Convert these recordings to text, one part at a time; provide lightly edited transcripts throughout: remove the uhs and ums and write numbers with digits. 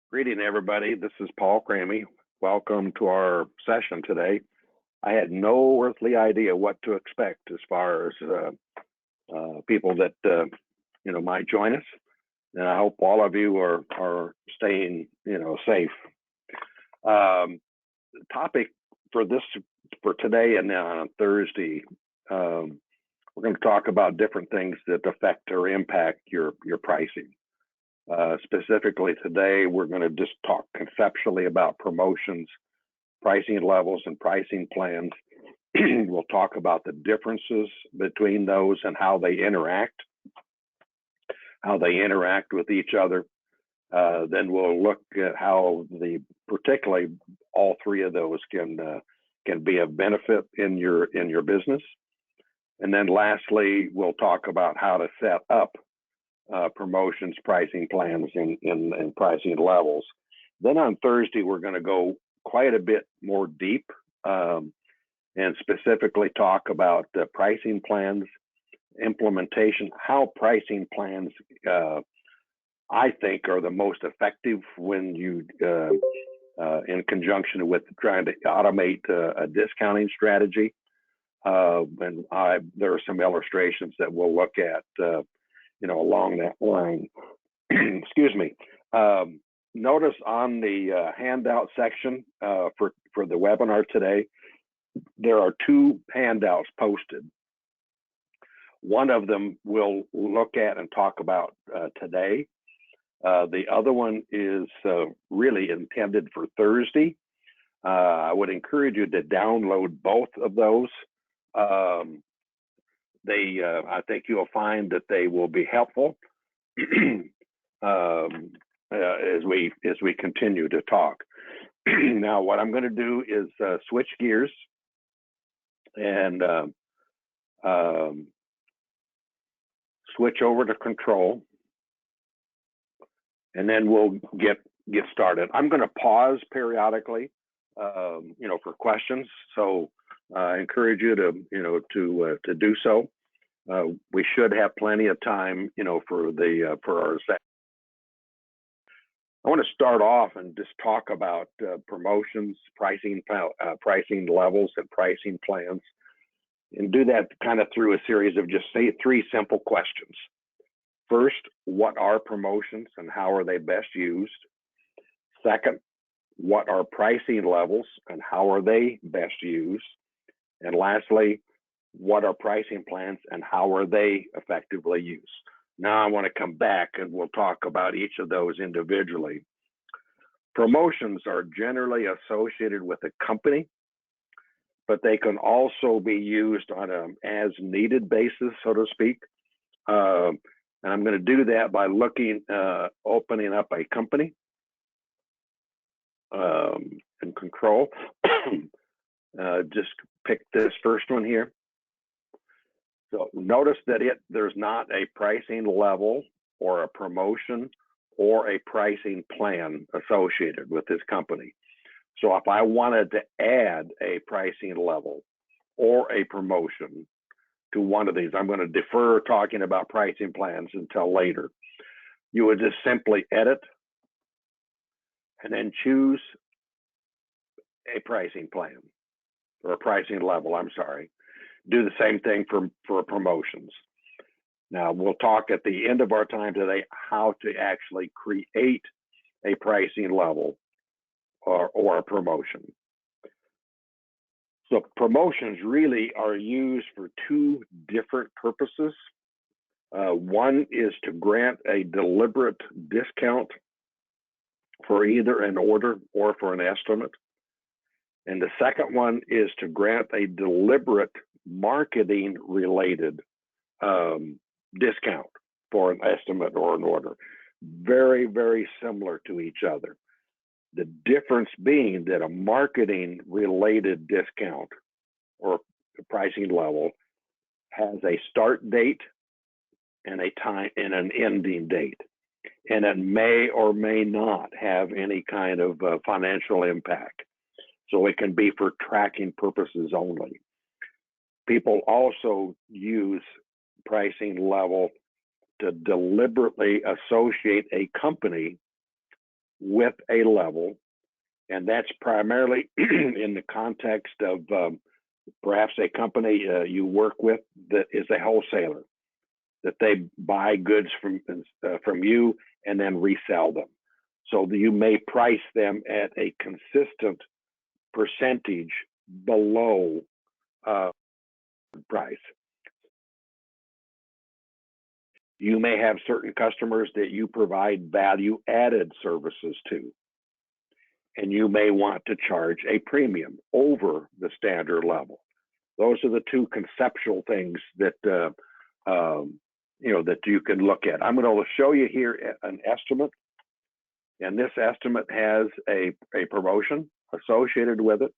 Greeting everybody. This is Paul Crammy. Welcome to our session today. I had no earthly idea what to expect as far as people that might join us, and I hope all of you are staying safe. The topic for today and on Thursday, we're going to talk about different things that affect or impact your pricing. Specifically today, we're going to just talk conceptually about promotions, pricing levels, and pricing plans. We'll talk about the differences between those and how they interact with each other. Then we'll look at how particularly all three of those can be of benefit in your business. And then lastly, we'll talk about how to set up promotions, pricing plans, and pricing levels. Then on Thursday, we're going to go quite a bit more deep and specifically talk about pricing plans, implementation, how pricing plans, I think, are the most effective when you, in conjunction with trying to automate a discounting strategy. And there are some illustrations that we'll look at along that line. Excuse me. Notice on the handout section for the webinar today, there are two handouts posted. One of them we'll look at and talk about today. The other one is really intended for Thursday. I would encourage you to download both of those. I think you'll find that they will be helpful as we continue to talk. Now, what I'm going to do is switch gears and switch over to control, and then we'll get started. I'm going to pause periodically, for questions. So I encourage you to do so. We should have plenty of time, for our session. I want to start off and just talk about promotions, pricing levels, and pricing plans, and do that kind of through a series of just three simple questions. First, what are promotions and how are they best used? Second, what are pricing levels and how are they best used? And lastly, what are pricing plans and how are they effectively used? Now I want to come back and we'll talk about each of those individually. Promotions are generally associated with a company, but they can also be used on an as-needed basis, so to speak. And I'm going to do that by opening up a company and control. Just pick this first one here. So notice that there's not a pricing level or a promotion or a pricing plan associated with this company. So if I wanted to add a pricing level or a promotion to one of these, I'm going to defer talking about pricing plans until later. You would just simply edit and then choose a pricing plan or a pricing level, I'm sorry. Do the same thing for promotions. Now, we'll talk at the end of our time today how to actually create a pricing level or a promotion. So promotions really are used for two different purposes. One is to grant a deliberate discount for either an order or for an estimate. And the second one is to grant a deliberate marketing related discount for an estimate or an order. Very, very similar to each other. The difference being that a marketing related discount or pricing level has a start date and a time and an ending date. And it may or may not have any kind of financial impact. So it can be for tracking purposes only. People also use pricing level to deliberately associate a company with a level, and that's primarily in the context of perhaps a company you work with that is a wholesaler, that they buy goods from you and then resell them. So you may price them at a consistent percentage below price. You may have certain customers that you provide value-added services to, and you may want to charge a premium over the standard level. Those are the two conceptual things that that you can look at. I'm going to show you here an estimate, and this estimate has a promotion associated with it.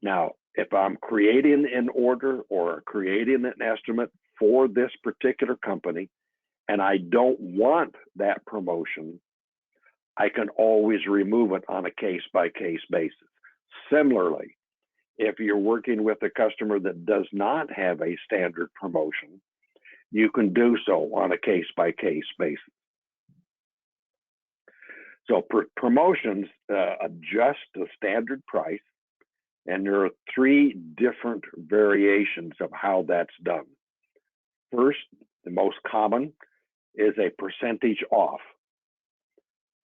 Now, if I'm creating an order or creating an estimate for this particular company, and I don't want that promotion, I can always remove it on a case-by-case basis. Similarly, if you're working with a customer that does not have a standard promotion, you can do so on a case-by-case basis. So promotions adjust the standard price, and there are three different variations of how that's done. First, the most common is a percentage off.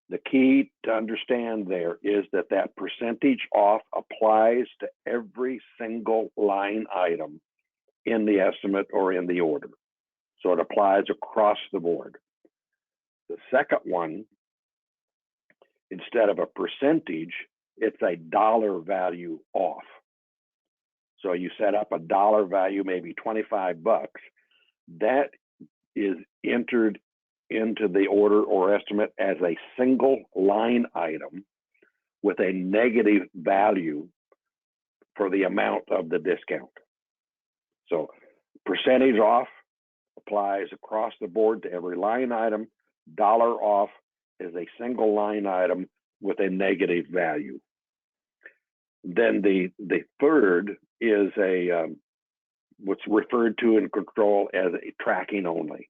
The key to understand there is that percentage off applies to every single line item in the estimate or in the order. So it applies across the board. The second one, instead of a percentage, it's a dollar value off. So you set up a dollar value, maybe 25 bucks. That is entered into the order or estimate as a single line item with a negative value for the amount of the discount. So percentage off applies across the board to every line item. Dollar off is a single line item with a negative value. Then the third is what's referred to in control as a tracking only.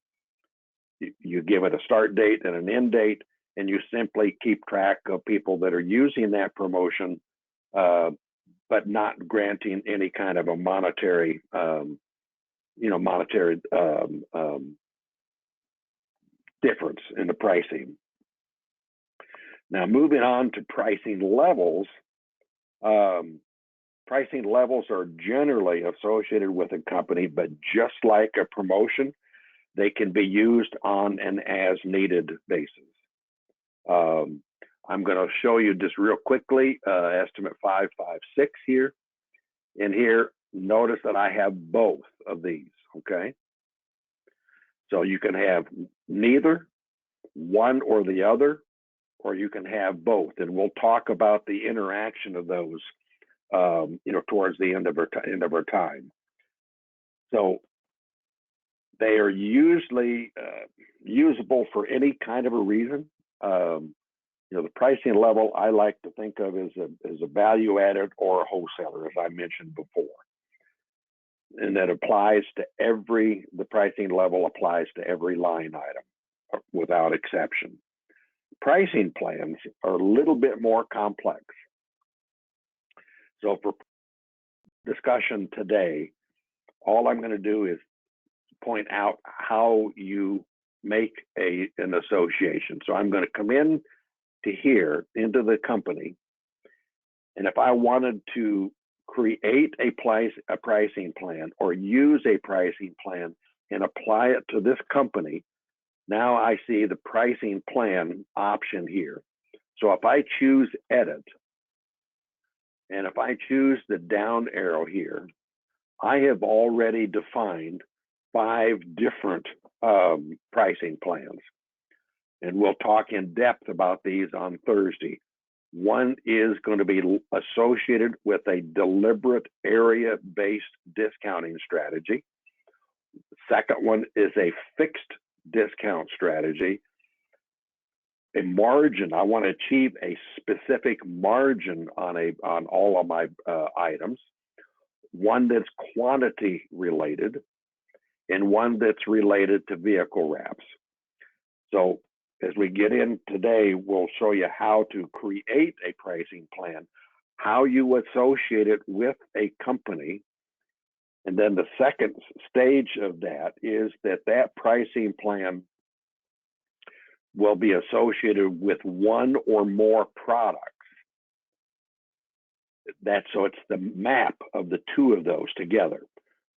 You give it a start date and an end date, and you simply keep track of people that are using that promotion, but not granting any kind of a monetary difference in the pricing. Now, moving on to pricing levels. Pricing levels are generally associated with a company, but just like a promotion, they can be used on an as-needed basis. I'm going to show you just real quickly estimate 556 here. And here, notice that I have both of these, okay? So you can have neither, one or the other, or you can have both. And we'll talk about the interaction of those, towards the end of our time. So they are usually usable for any kind of a reason. The pricing level I like to think of as a value added or a wholesaler, as I mentioned before. And that applies to the pricing level applies to every line item without exception. Pricing plans are a little bit more complex. So for discussion today, all I'm going to do is point out how you make an association. So I'm going to come in to here into the company, and if I wanted to create a pricing plan or use a pricing plan and apply it to this company, now I see the pricing plan option here. So if I choose edit, and if I choose the down arrow here, I have already defined 5 different pricing plans. And we'll talk in depth about these on Thursday. One is going to be associated with a deliberate area-based discounting strategy. The second one is a fixed discount strategy. A margin, I want to achieve a specific margin on all of my items. One that's quantity related, and one that's related to vehicle wraps. So as we get in today, we'll show you how to create a pricing plan, how you associate it with a company. And then the second stage of that is that that pricing plan will be associated with one or more products. So it's the map of the two of those together.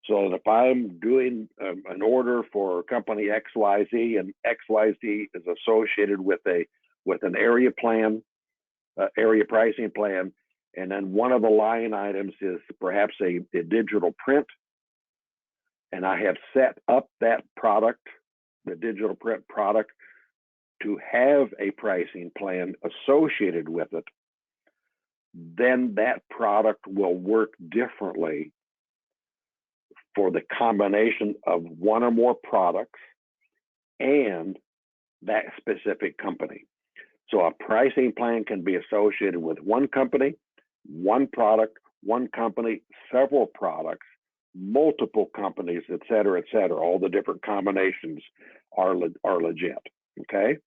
So that if I'm doing an order for company XYZ and XYZ is associated with an area plan, area pricing plan, and then one of the line items is perhaps a digital print, and I have set up that product, the digital print product, to have a pricing plan associated with it, then that product will work differently for the combination of one or more products and that specific company. So a pricing plan can be associated with one company, one product, one company, several products, multiple companies, et cetera, all the different combinations are legit, okay?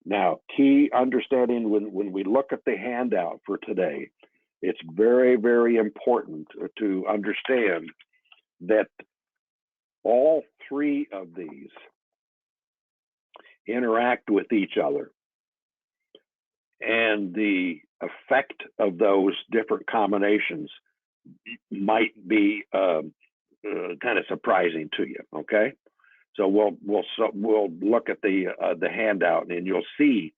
Now, key understanding when we look at the handout for today, it's very, very important to understand that all three of these interact with each other, and the effect of those different combinations might be kind of surprising to you, okay? So we'll look at the handout, and you'll see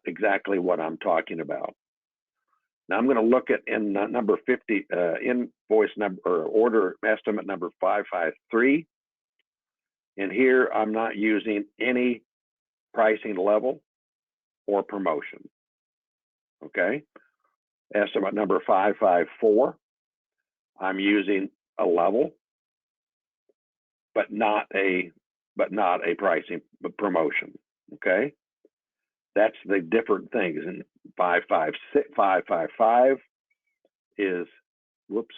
exactly what I'm talking about. Now I'm going to look at in number 50, invoice number or order estimate number 553. And here I'm not using any pricing level or promotion. Okay. Estimate number 554. I'm using a level, but not a pricing promotion. Okay. That's the different things. And 555 is, whoops,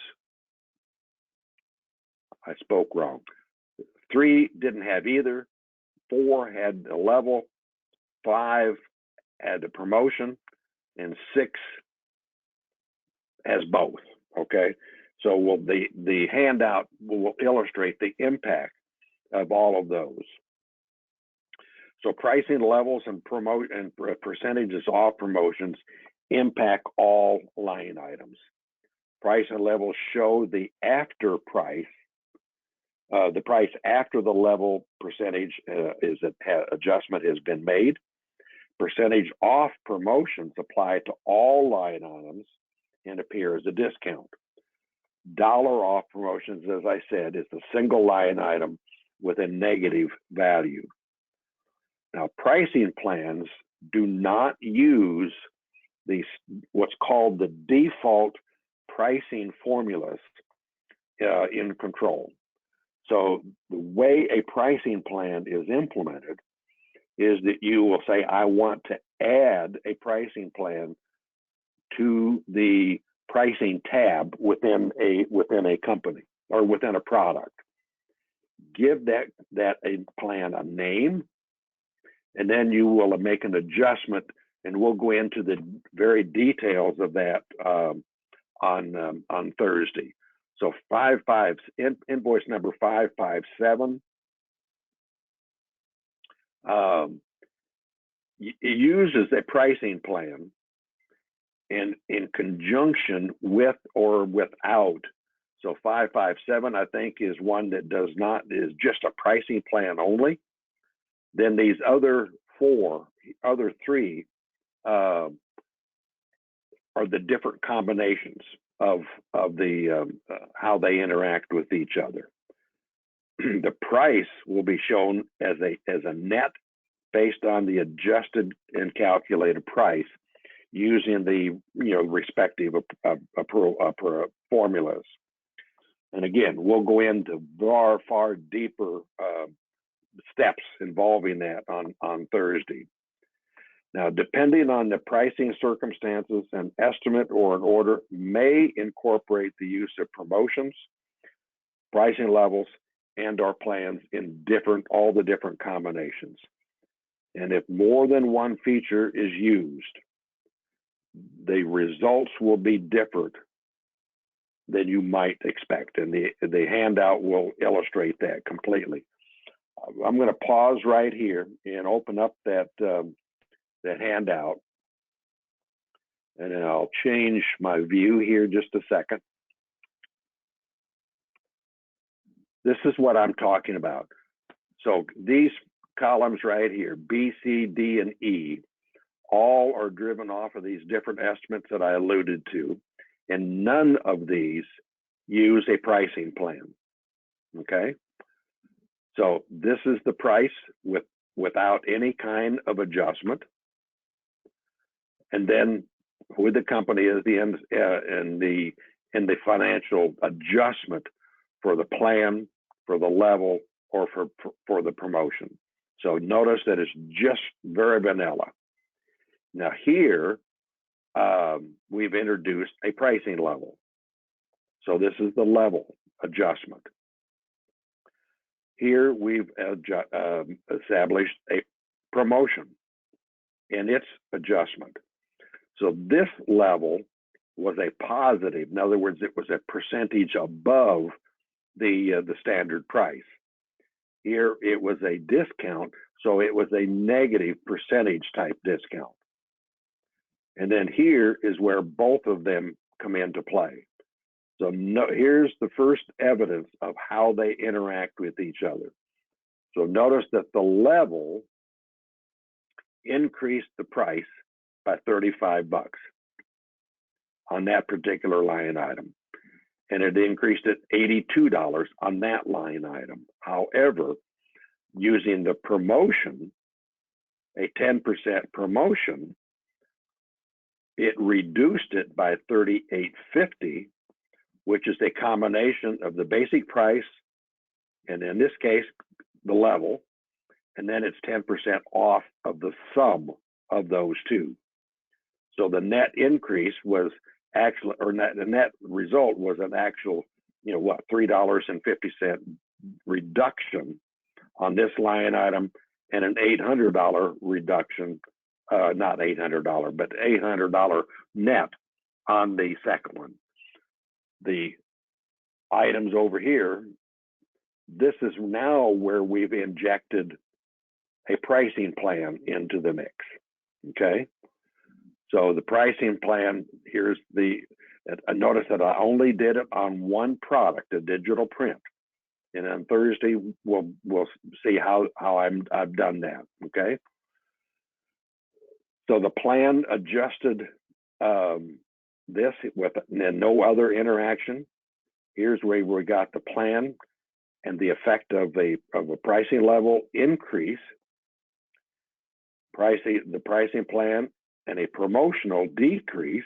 I spoke wrong. 3 didn't have either. 4 had a level. 5 had a promotion, and 6 has both. Okay, so the handout will illustrate the impact of all of those. So pricing levels and percentages off promotions impact all line items. Pricing levels show the after price, the price after the level percentage adjustment has been made. Percentage off promotions apply to all line items and appear as a discount. Dollar off promotions, as I said, is the single line item with a negative value. Now, pricing plans do not use what's called the default pricing formulas in control. So the way a pricing plan is implemented is that you will say, I want to add a pricing plan to the pricing tab within a company or within a product. Give that a plan a name, and then you will make an adjustment, and we'll go into the very details of that on Thursday. So invoice number 557. It uses a pricing plan in conjunction with or without. So 557, I think, is one that is just a pricing plan only. Then these other three are the different combinations of the how they interact with each other. The price will be shown as a net based on the adjusted and calculated price using the respective formulas. And again, we'll go into far deeper steps involving that on Thursday. Now, depending on the pricing circumstances, an estimate or an order may incorporate the use of promotions, pricing levels, and/or plans in all the different combinations. And if more than one feature is used, the results will be different than you might expect. And the handout will illustrate that completely. I'm going to pause right here and open up that handout. And then I'll change my view here just a second. This is what I'm talking about. So these columns right here, B, C, D, and E, all are driven off of these different estimates that I alluded to, and none of these use a pricing plan, okay? So this is the price without any kind of adjustment. And then who the company is in the financial adjustment for the plan, for the level, or for the promotion. So notice that it's just very vanilla. Now here, we've introduced a pricing level. So this is the level adjustment. Here we've established a promotion and its adjustment. So this level was a positive. In other words, it was a percentage above the standard price. Here it was a discount, so it was a negative percentage type discount. And then here is where both of them come into play. So here's the first evidence of how they interact with each other. So notice that the level increased the price by $35 on that particular line item. And it increased it $82 on that line item. However, using the promotion, a 10% promotion, it reduced it by $38.50, which is a combination of the basic price, and in this case, the level, and then it's 10% off of the sum of those two. So the net increase was actually, or net, the net result was an actual, $3.50 reduction on this line item, and an $800 reduction, not $800, but $800 net on the second one. The items over here, this is now where we've injected a pricing plan into the mix, okay? So the pricing plan, here's notice that I only did it on one product, a digital print. And on Thursday, we'll see how I've done that, okay? So the plan adjusted this with no other interaction. Here's where we got the plan and the effect of a pricing level increase, the pricing plan, and a promotional decrease,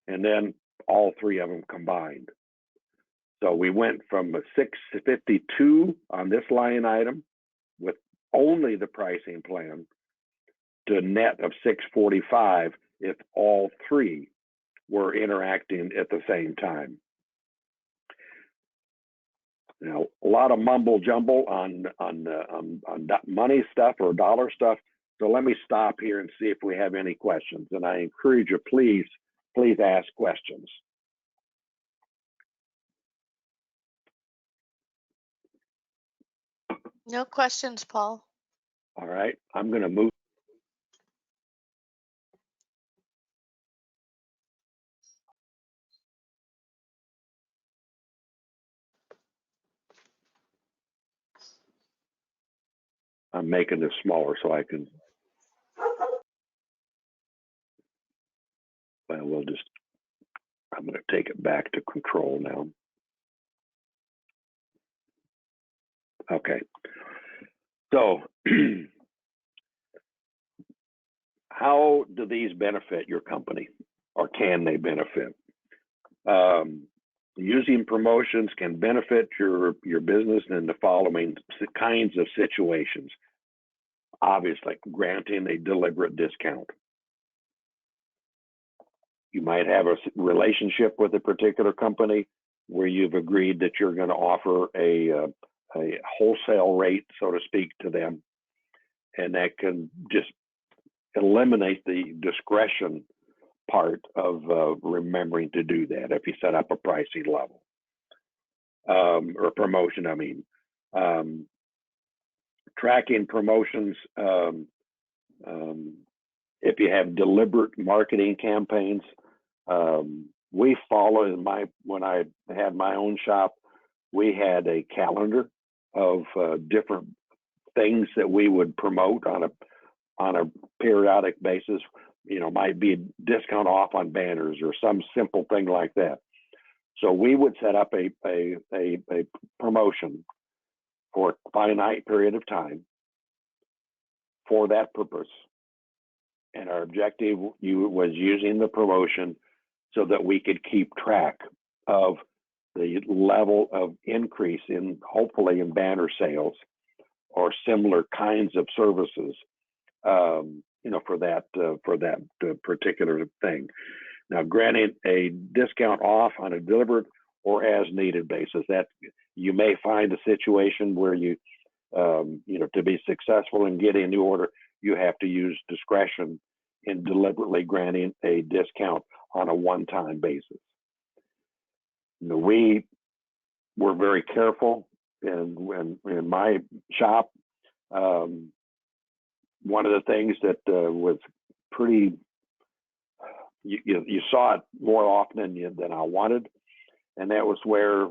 and then all three of them combined. So we went from a $652 on this line item with only the pricing plan to a net of $645 if all three were interacting at the same time. Now, a lot of mumble jumble on money stuff or dollar stuff. So let me stop here and see if we have any questions. And I encourage you, please ask questions. No questions, Paul. All right, I'm going to move. I'm making this smaller so I can, well, I'm going to take it back to control now. Okay, so how do these benefit your company, or can they benefit? Using promotions can benefit your business in the following kinds of situations. Obviously, granting a deliberate discount. You might have a relationship with a particular company where you've agreed that you're going to offer a wholesale rate, so to speak, to them. and that can just eliminate the discretion part of remembering to do that if you set up a pricing level or promotion. I mean, tracking promotions. If you have deliberate marketing campaigns, we follow when I had my own shop, we had a calendar of different things that we would promote on a periodic basis. You know, might be a discount off on banners or some simple thing like that. So we would set up a promotion for a finite period of time for that purpose. And our objective was using the promotion so that we could keep track of the level of increase hopefully in banner sales or similar kinds of services, you know, for that particular thing. Now, granting a discount off on a deliberate or as needed basis, that you may find a situation where you know, to be successful in getting a new order, you have to use discretion in deliberately granting a discount on a one-time basis. You know, we were very careful in my shop. One of the things that was pretty, you saw it more often than I wanted, and that was where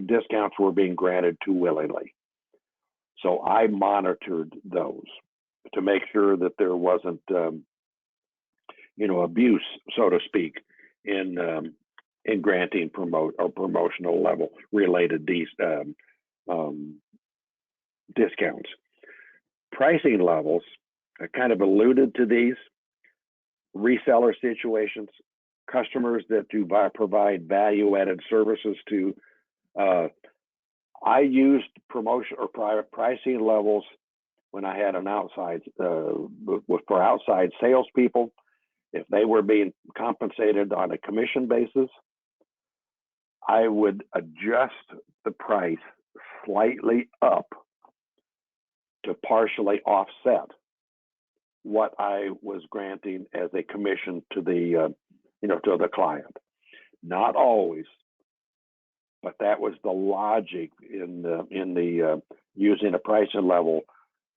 discounts were being granted too willingly. So I monitored those to make sure that there wasn't, you know, abuse, so to speak, in granting promotional level related discounts. Pricing levels, I kind of alluded to these. Reseller situations, customers that do provide value-added services to. I used promotion or pricing levels when I had an outside for outside salespeople. If they were being compensated on a commission basis, I would adjust the price slightly up to partially offset what I was granting as a commission to the you know, to the client. Not always, but that was the logic in the using a pricing level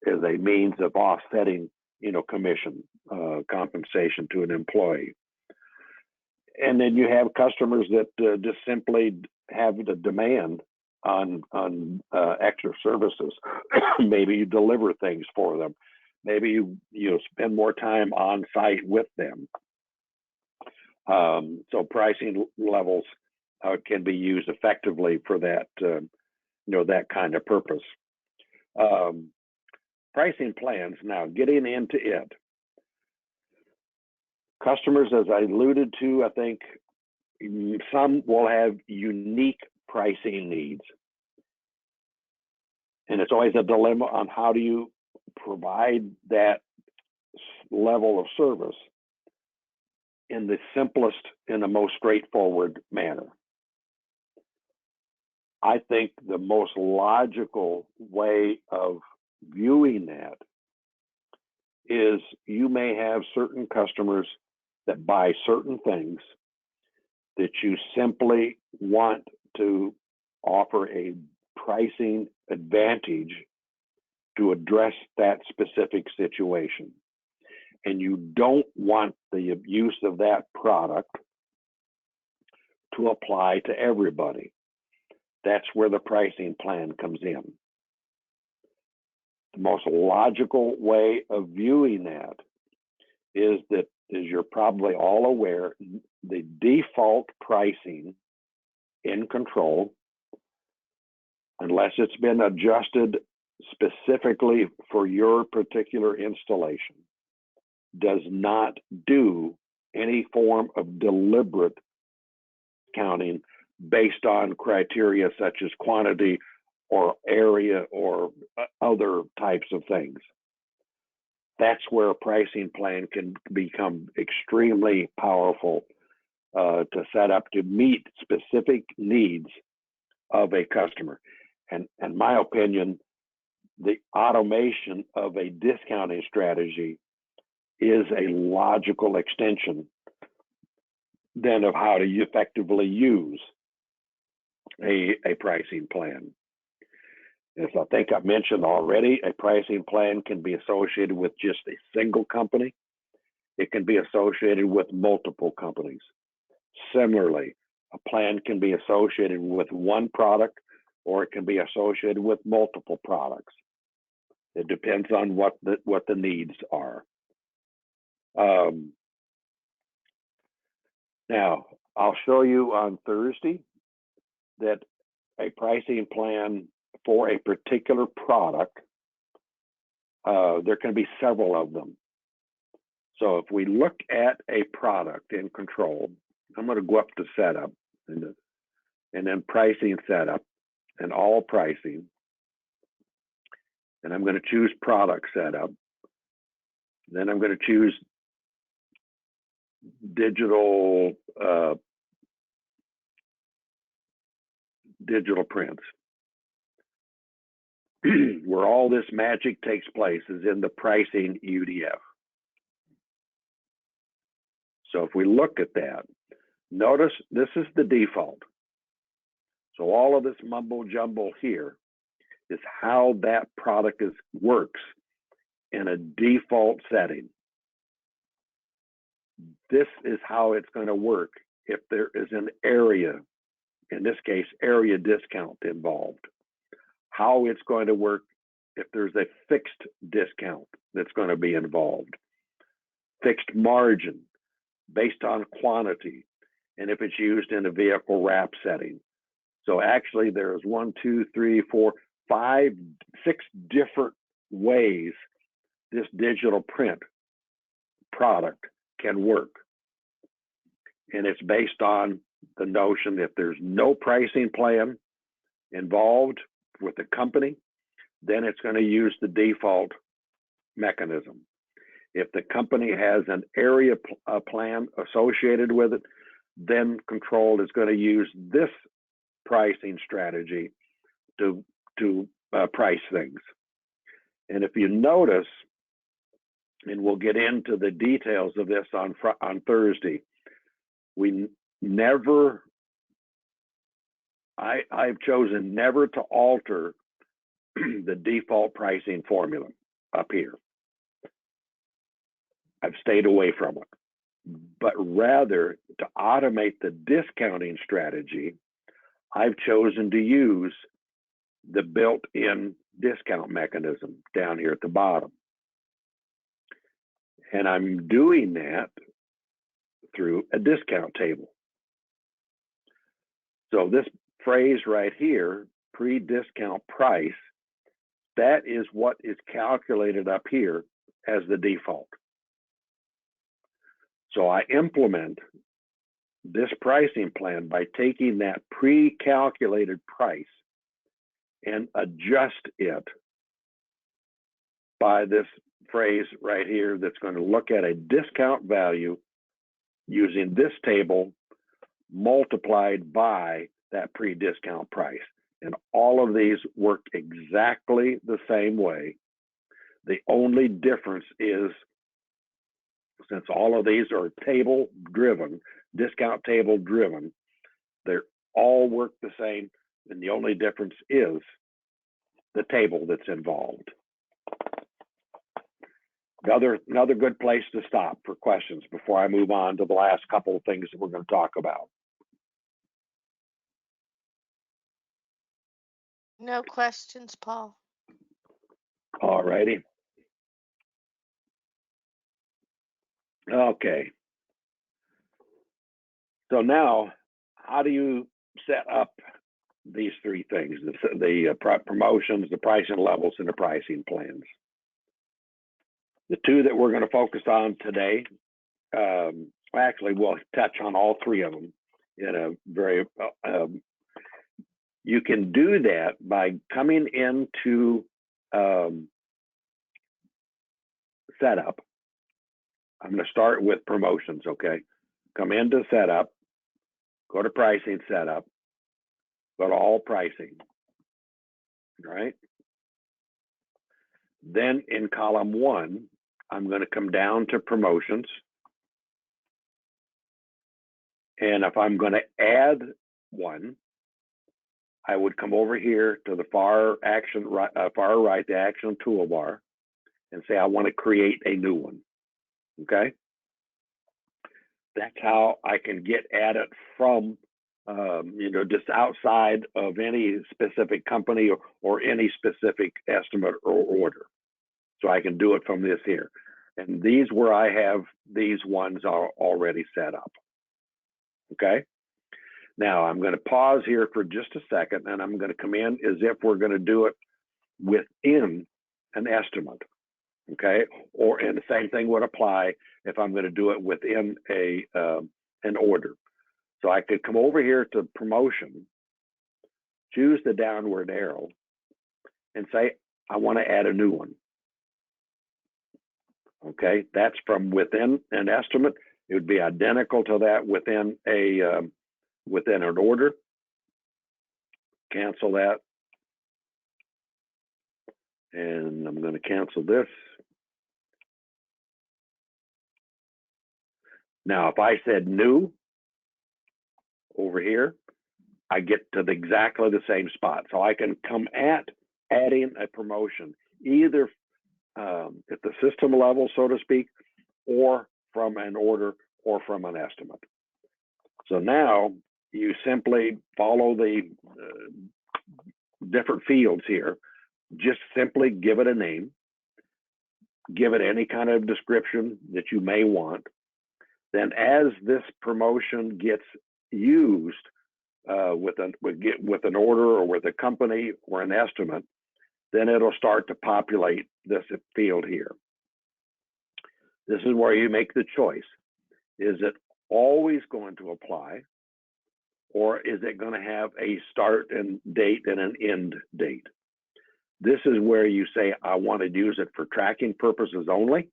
as a means of offsetting, you know, commission compensation to an employee. And then you have customers that just simply have the demand on extra services. Maybe you deliver things for them. Maybe you spend more time on site with them. So pricing levels can be used effectively for that, you know, that kind of purpose. Pricing plans, now getting into it. Customers, as I alluded to, I think some will have unique pricing needs. And it's always a dilemma on how do you provide that level of service in the simplest and the most straightforward manner. I think the most logical way of viewing that is you may have certain customers that buy certain things that you simply want to offer a pricing advantage to address that specific situation. And you don't want the use of that product to apply to everybody. That's where the pricing plan comes in. The most logical way of viewing that is that, as you're probably all aware, the default pricing in control, unless it's been adjusted specifically for your particular installation, does not do any form of deliberate counting based on criteria such as quantity or area or other types of things. That's where a pricing plan can become extremely powerful to set up to meet specific needs of a customer. And in my opinion, the automation of a discounting strategy is a logical extension then of how to effectively use a pricing plan. As I think I've mentioned already, a pricing plan can be associated with just a single company. It can be associated with multiple companies. Similarly, a plan can be associated with one product, or it can be associated with multiple products. It depends on what the needs are. Now, I'll show you on Thursday that a pricing plan for a particular product, there can be several of them. So if we look at a product in control, I'm going to go up to setup and then pricing setup and all pricing. And I'm going to choose product setup. Then I'm going to choose digital prints. Where all this magic takes place is in the pricing UDF. So if we look at that, notice this is the default. So all of this mumbo jumbo here is how that product works in a default setting. This is how it's going to work if there is an area, in this case, area discount involved. How it's going to work if there's a fixed discount that's going to be involved. Fixed margin based on quantity, and if it's used in a vehicle wrap setting. So actually there's 1, 2, 3, 4, 5, 6 different ways this digital print product can work. And it's based on the notion that if there's no pricing plan involved with the company, then it's going to use the default mechanism. If the company has an area plan associated with it, then control is going to use this pricing strategy to price things. And if you notice, and we'll get into the details of this on Thursday, I've chosen never to alter the default pricing formula up here. I've stayed away from it, but rather to automate the discounting strategy, I've chosen to use the built-in discount mechanism down here at the bottom. And I'm doing that through a discount table. So this phrase right here, pre-discount price, that is what is calculated up here as the default. So I implement this pricing plan by taking that pre-calculated price and adjust it by this phrase right here that's going to look at a discount value using this table multiplied by that pre-discount price. And all of these work exactly the same way. The only difference is, since all of these are table driven, discount table driven, they all work the same, and the only difference is the table that's involved. Another good place to stop for questions before I move on to the last couple of things that we're going to talk about. No questions, Paul. All righty. Okay. So now, how do you set up these three things, the promotions, the pricing levels, and the pricing plans? The two that we're going to focus on today, actually, we'll touch on all three of them in a very, you can do that by coming into setup. I'm going to start with promotions, okay? Come into setup, go to pricing setup, go to all pricing, all right? Then in column 1, I'm going to come down to promotions. And if I'm going to add one, I would come over here to the far right, the action toolbar, and say I want to create a new one. Okay, that's how I can get at it from just outside of any specific company or any specific estimate or order. So I can do it from this here. And these where I have these ones are already set up. Okay. Now I'm going to pause here for just a second, and I'm going to come in as if we're going to do it within an estimate. Okay. And the same thing would apply if I'm going to do it within an order. So I could come over here to promotion, choose the downward arrow, and say, I want to add a new one. Okay, that's from within an estimate. It would be identical to that within an order. Cancel that. And I'm going to cancel this. Now, if I said new over here, I get to exactly the same spot. So I can come at adding a promotion, either at the system level, so to speak, or from an order or from an estimate. So now you simply follow the different fields here. Just simply give it a name, give it any kind of description that you may want. Then as this promotion gets used with an order or with a company or an estimate, then it'll start to populate this field here. This is where you make the choice. Is it always going to apply, or is it going to have a start and date and an end date? This is where you say, I want to use it for tracking purposes only.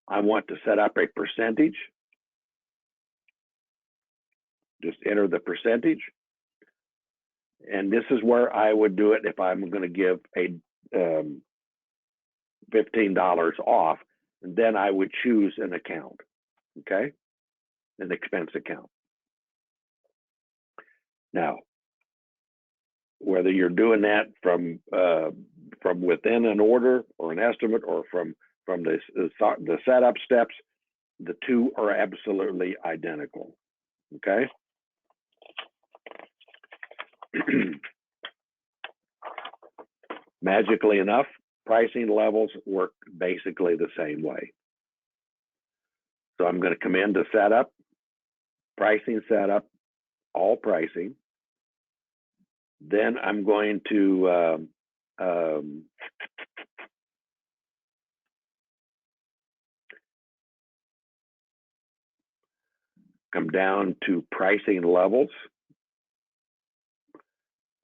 I want to set up a percentage. Just enter the percentage. And this is where I would do it if I'm going to give a $15 off, and then I would choose an account, okay? An expense account. Now, whether you're doing that from within an order or an estimate or from the setup steps, the two are absolutely identical, okay? Magically enough, pricing levels work basically the same way. So I'm going to come into setup, pricing setup, all pricing. Then I'm going to come down to pricing levels.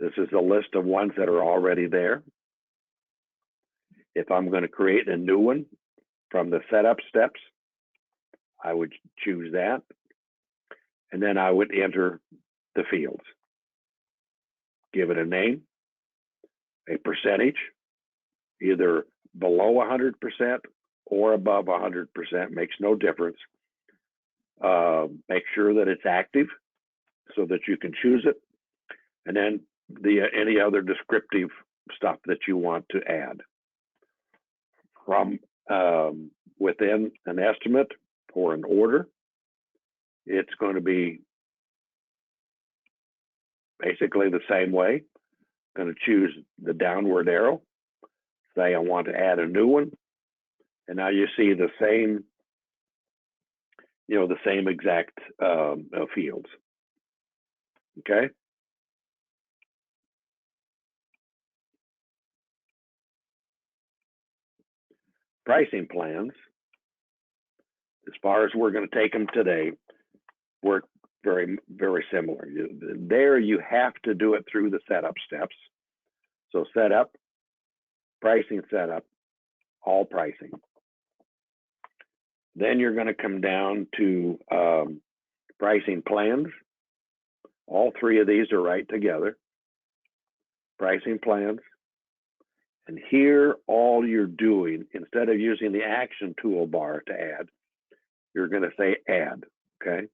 This is a list of ones that are already there. If I'm going to create a new one from the setup steps, I would choose that. And then I would enter the fields. Give it a name, a percentage, either below 100% or above 100%, makes no difference. Make sure that it's active so that you can choose it. And then any other descriptive stuff that you want to add. From within an estimate or an order, it's going to be basically the same way. I'm going to choose the downward arrow, say I want to add a new one, and now you see the same, the same exact fields. Okay. Pricing plans, as far as we're going to take them today, work very, very similar. There you have to do it through the setup steps. So setup, pricing setup, all pricing. Then you're going to come down to pricing plans. All three of these are right together. Pricing plans. And here, all you're doing, instead of using the action toolbar to add, you're going to say add, okay?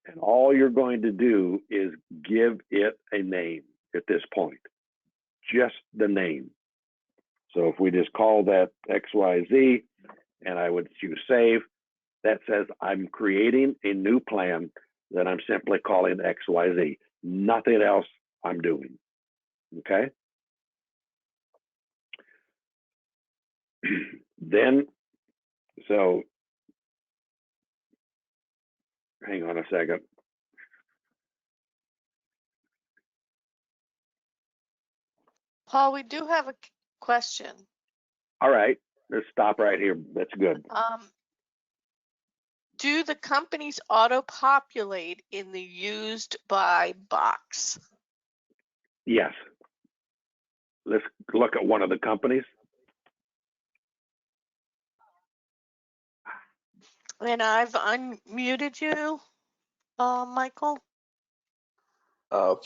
And all you're going to do is give it a name at this point, just the name. So if we just call that XYZ, and I would choose save, that says I'm creating a new plan that I'm simply calling XYZ. Nothing else I'm doing, okay? Then, so hang on a second. Paul, we do have a question. All right, let's stop right here. That's good. Do the companies auto-populate in the used by box? Yes. Let's look at one of the companies. And I've unmuted you, Michael.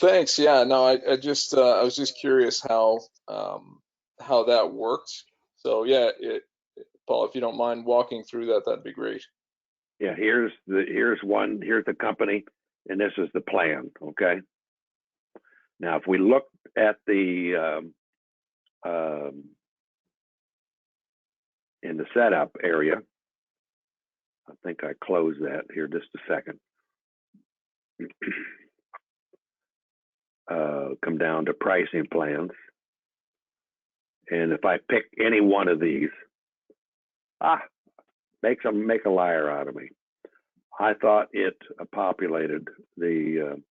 Thanks. Yeah, no, I just I was just curious how that worked. So yeah, Paul, if you don't mind walking through that, that'd be great. Yeah, here's the company, and this is the plan. Okay. Now, if we look at the in the setup area, I think I closed that here just a second. Come down to pricing plans, and if I pick any one of these, make a liar out of me. I thought it populated the.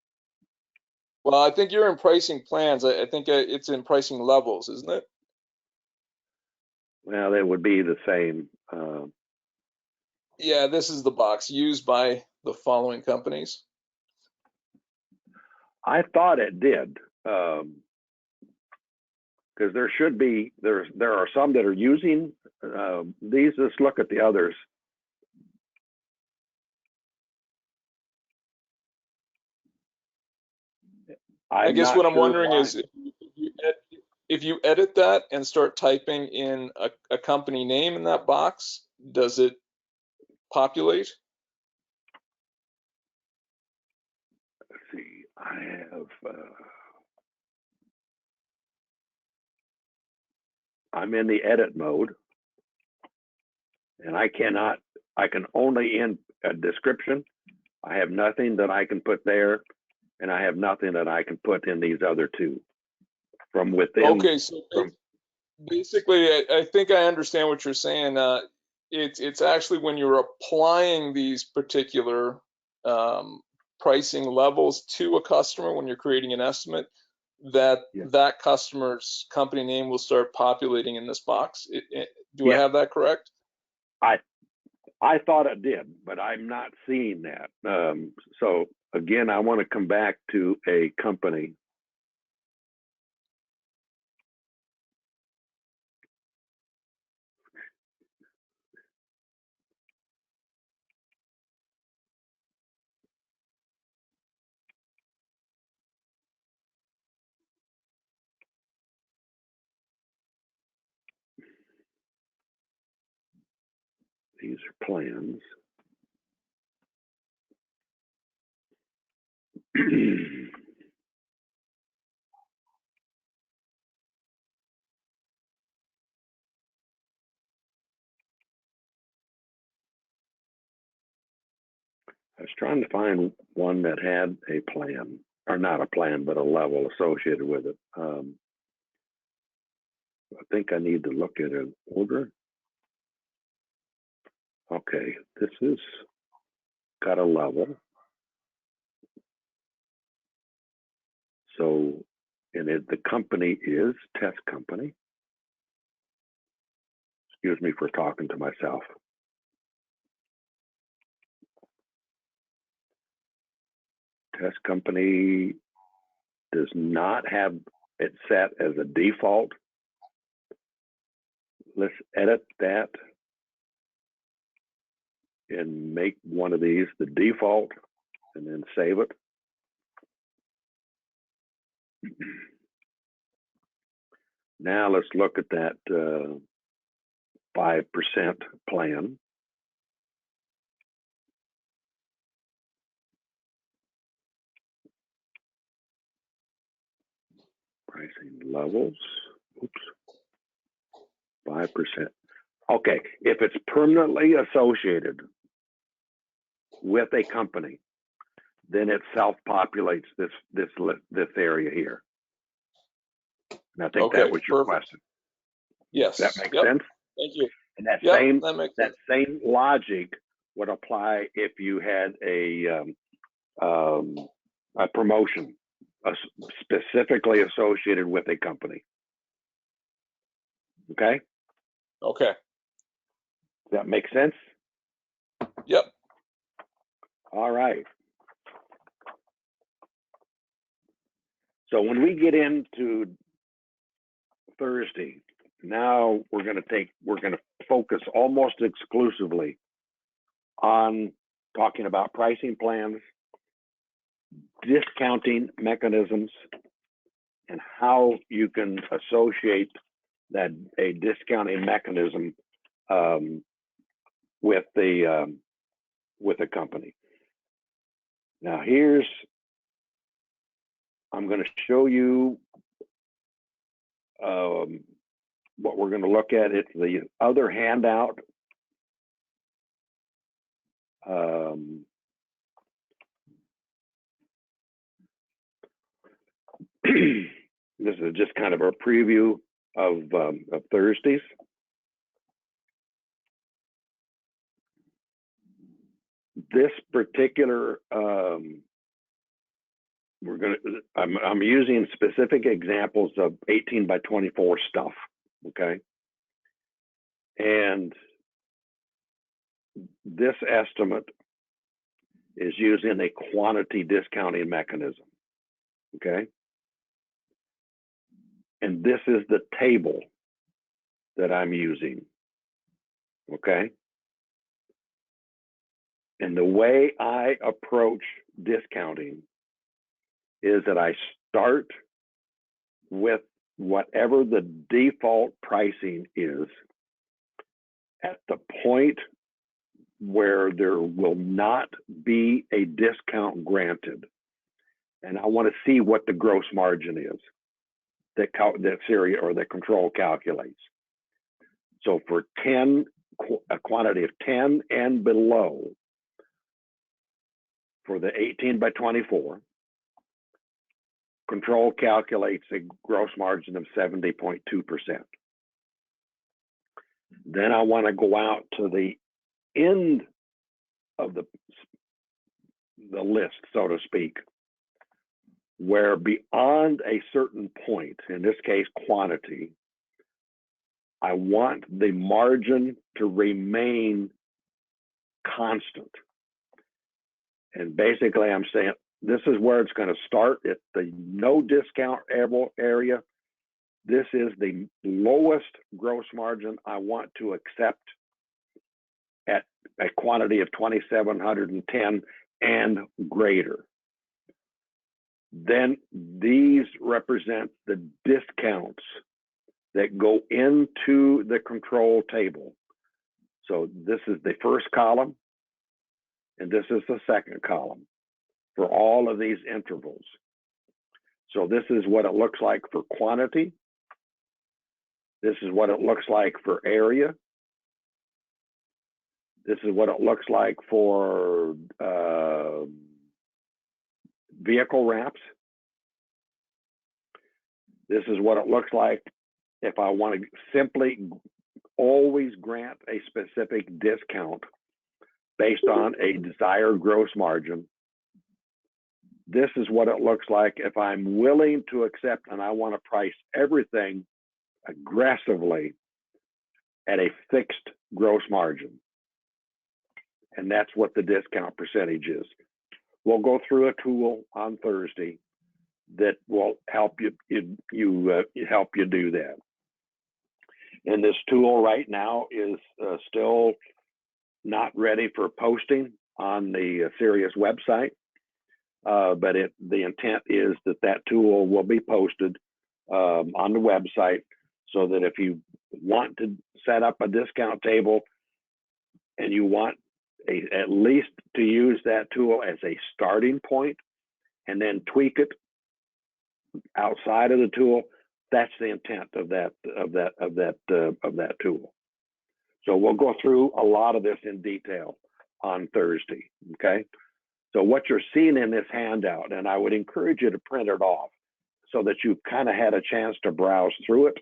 Well, I think you're in pricing plans. I think it's in pricing levels, isn't it? Well, it would be the same. Yeah, this is the box used by the following companies. I thought it did, because there should be there are some that are using these. Let's look at the others. I guess what I'm wondering is if you edit that and start typing in a company name in that box, does it populate? Let's see, I have. I'm in the edit mode, and I can only in a description. I have nothing that I can put there, and I have nothing that I can put in these other two from within. Okay, so basically, I think I understand what you're saying. It's actually when you're applying these particular pricing levels to a customer when you're creating an estimate, that customer's company name will start populating in this box. Do I have that correct? I thought it did, but I'm not seeing that. So again, I want to come back to a company. These are plans. I was trying to find one that had a plan, or not a plan, but a level associated with it. I think I need to look at an order. Okay, this is got a level. So, and the company is Test Company. Excuse me for talking to myself. Test Company does not have it set as a default. Let's edit that and make one of these the default and then save it. Now let's look at that 5% plan. Pricing levels. Oops. 5%. Okay, if it's permanently associated with a company, then it self-populates this area here. And I think Okay, that was your perfect. question. Yes. Does that make Yep. sense? Thank you. And that Yep, same that makes that sense. same logic would apply if you had a promotion specifically associated with a company. Okay, Okay. does that make sense? Yep. All right. So when we get into Thursday, now we're going to focus almost exclusively on talking about pricing plans, discounting mechanisms, and how you can associate a discounting mechanism with a company. Now I'm going to show you what we're going to look at. It's the other handout. This is just kind of a preview of Thursdays. This particular, I'm using specific examples of 18 by 24 stuff, okay? And this estimate is using a quantity discounting mechanism, okay? And this is the table that I'm using, okay? And the way I approach discounting is that I start with whatever the default pricing is at the point where there will not be a discount granted. And I want to see what the gross margin is that Siri or the control calculates. So for a quantity of 10 and below, for the 18 by 24, control calculates a gross margin of 70.2%. Then I want to go out to the end of the list, so to speak, where beyond a certain point, in this case, quantity, I want the margin to remain constant. And basically, I'm saying this is where it's going to start at the no discount area. This is the lowest gross margin I want to accept at a quantity of 2,710 and greater. Then these represent the discounts that go into the control table. So this is the first column, and this is the second column for all of these intervals. So this is what it looks like for quantity. This is what it looks like for area. This is what it looks like for vehicle wraps. This is what it looks like if I want to simply always grant a specific discount based on a desired gross margin. This is what it looks like if I'm willing to accept and I want to price everything aggressively at a fixed gross margin. And that's what the discount percentage is. We'll go through a tool on Thursday that will help you do that. And this tool right now is still not ready for posting on the Sirius website, but the intent is that tool will be posted on the website so that if you want to set up a discount table and you want at least to use that tool as a starting point and then tweak it outside of the tool, that's the intent of that tool. So we'll go through a lot of this in detail on Thursday, okay? So what you're seeing in this handout, and I would encourage you to print it off so that you've kind of had a chance to browse through it.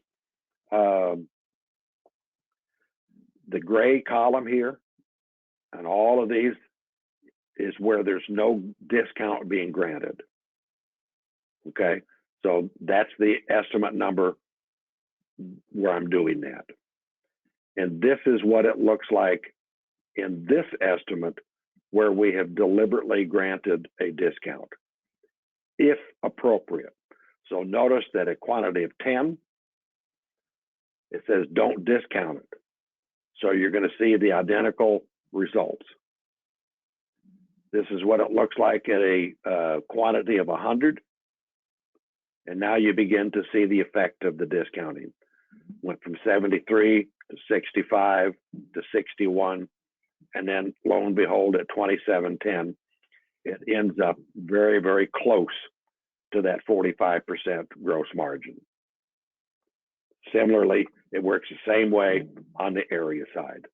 The gray column here and all of these is where there's no discount being granted, okay? So that's the estimate number where I'm doing that. And this is what it looks like in this estimate where we have deliberately granted a discount, if appropriate. So notice that a quantity of 10, it says don't discount it. So you're going to see the identical results. This is what it looks like at a quantity of 100. And now you begin to see the effect of the discounting. Went from 73 to 65 to 61. And then lo and behold, at 27.10, it ends up very, very close to that 45% gross margin. Similarly, it works the same way on the area side.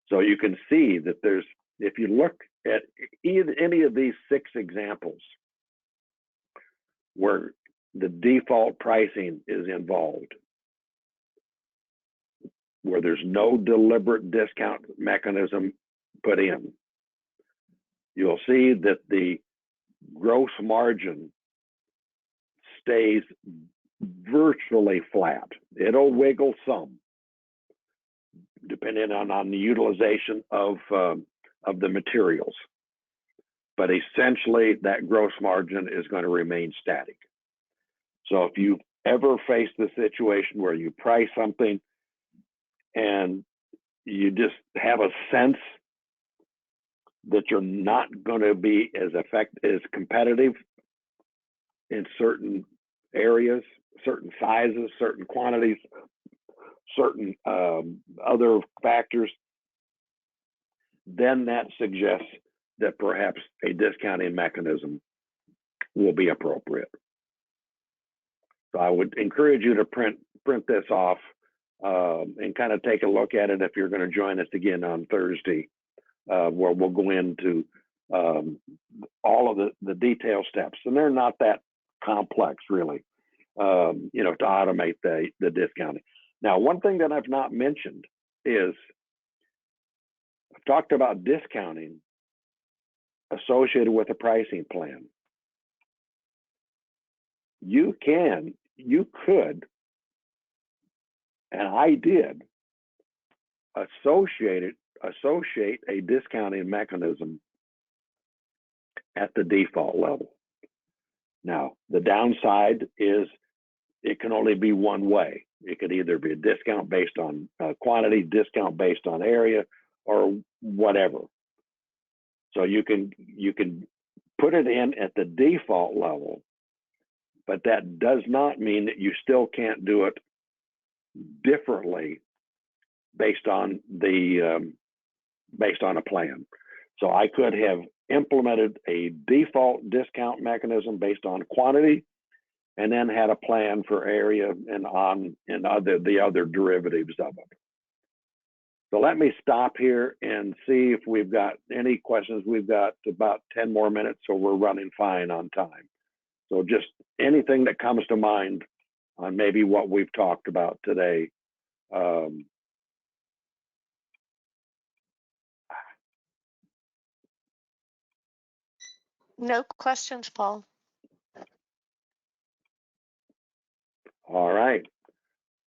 So you can see that there's, if you look at any of these 6 examples where the default pricing is involved, where there's no deliberate discount mechanism put in, you'll see that the gross margin stays virtually flat. It'll wiggle some, depending on the utilization of the materials. But essentially, that gross margin is going to remain static. So if you ever face the situation where you price something and you just have a sense that you're not going to be as competitive in certain areas, certain sizes, certain quantities, certain other factors, then that suggests that perhaps a discounting mechanism will be appropriate. So I would encourage you to print this off and kind of take a look at it if you're going to join us again on Thursday, where we'll go into all of the detail steps. And they're not that complex, really, you know, to automate the discounting. Now, one thing that I've not mentioned is I've talked about discounting associated with a pricing plan. You could, and I did, associate a discounting mechanism at the default level. Now, the downside is it can only be one way. It could either be a discount based on quantity, discount based on area, or whatever. So you can put it in at the default level, but that does not mean that you still can't do it differently based on a plan. So I could have implemented a default discount mechanism based on quantity, and then had a plan for area and the other derivatives of it. So let me stop here and see if we've got any questions. We've got about 10 more minutes, so we're running fine on time. So just anything that comes to mind on maybe what we've talked about today. No questions, Paul. All right.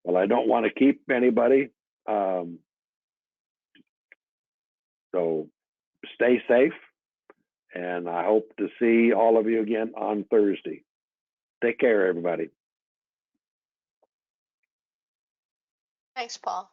Well, I don't want to keep anybody. So stay safe, and I hope to see all of you again on Thursday. Take care, everybody. Thanks, Paul.